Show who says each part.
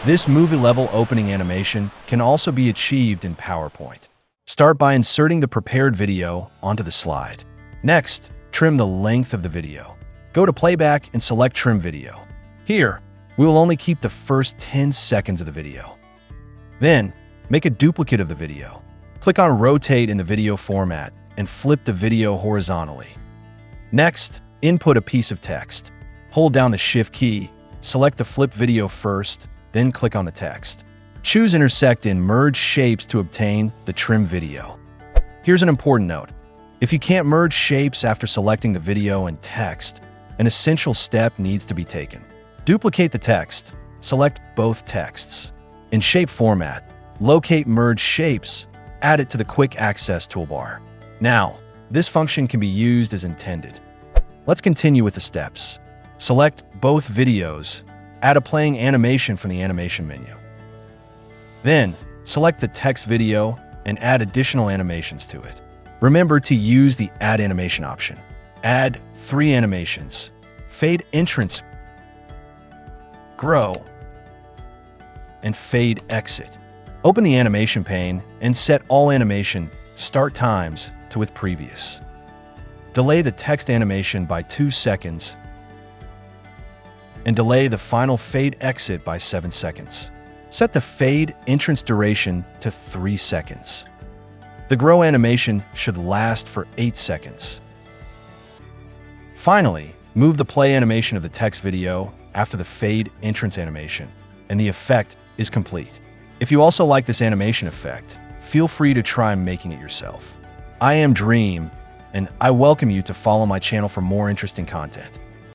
Speaker 1: This movie-level opening animation can also be achieved in PowerPoint. Start by inserting the prepared video onto the slide. Next, trim the length of the video. Go to Playback and select Trim Video. Here, we will only keep the first 10 seconds of the video. Then, make a duplicate of the video. Click on Rotate in the video format and flip the video horizontally. Next, input a piece of text. Hold down the Shift key, select the flip video first, then click on the text. Choose Intersect in Merge Shapes to obtain the trim video. Here's an important note. If you can't merge shapes after selecting the video and text, an essential step needs to be taken. Duplicate the text. Select both texts. In Shape Format, locate Merge Shapes, add it to the Quick Access toolbar. Now, this function can be used as intended. Let's continue with the steps. Select both videos. Add a playing animation from the animation menu. Then, select the text video and add additional animations to it. Remember to use the Add Animation option. Add 3 animations: Fade Entrance, Grow, and Fade Exit. Open the animation pane and set all animation start times to with previous. Delay the text animation by 2 seconds and delay the final fade exit by 7 seconds. Set the fade entrance duration to 3 seconds. The grow animation should last for 8 seconds. Finally, move the play animation of the text video after the fade entrance animation, and the effect is complete. If you also like this animation effect, feel free to try making it yourself. I am Dream, and I welcome you to follow my channel for more interesting content.